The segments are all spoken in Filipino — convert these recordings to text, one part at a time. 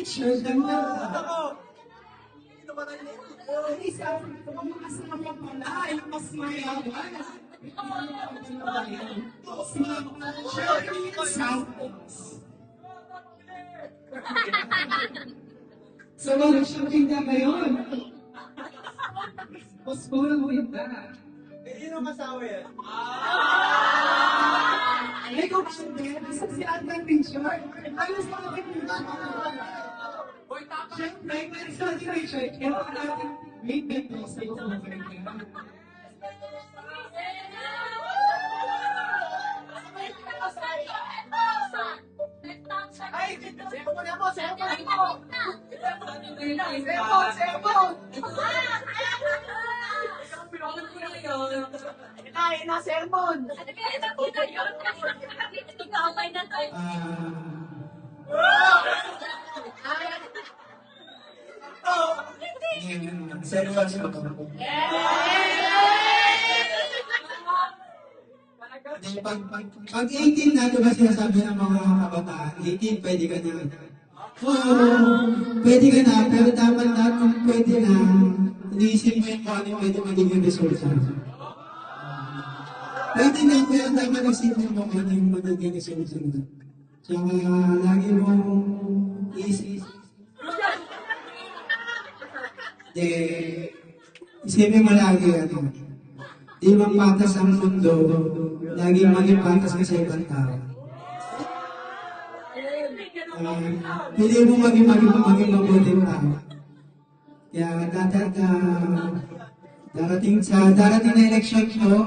picture ganda. Ito ba tayo nito? Ay, sabi ko, makasama pala. Ay, mas mayaman. So, mag-shopping na ngayon. Postpone mo yun na. Yun ang kasawa yan. Ay, kung hindi, nasa si Adnan picture. Ayos mo na picture. Siyempre, may isa si Richard. Kaya pa natin, may people sa ito. Ay, cellphone na po, cellphone po. Cellphone! Kaya na cellphone. Cellphone ko. Pag 18 na, diba sinasabi ng mga kabataan, 18, pwede ka na. Oo, pwede ka na, pero dapat na kung pwede na, iniisip mo yung kung ano yung pwede magiging resulta. Pwede na, pero dapat isip mo kung ano yung magiging resulta. Tsaka lagi mong isip. Isipin mo lagi ano. Di man patas ang mundo, laging maging patas ka sa ibang tao. Pili mo maging mabuting tao. Kaya darating na election ko,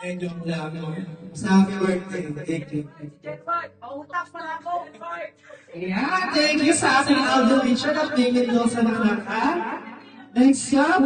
joke lang mo. Sa happy birthday. Thank you. Pautak pa na ako. Yeah, thank you sa ating Aldo Richard at David Dosa ng Naka. Next up,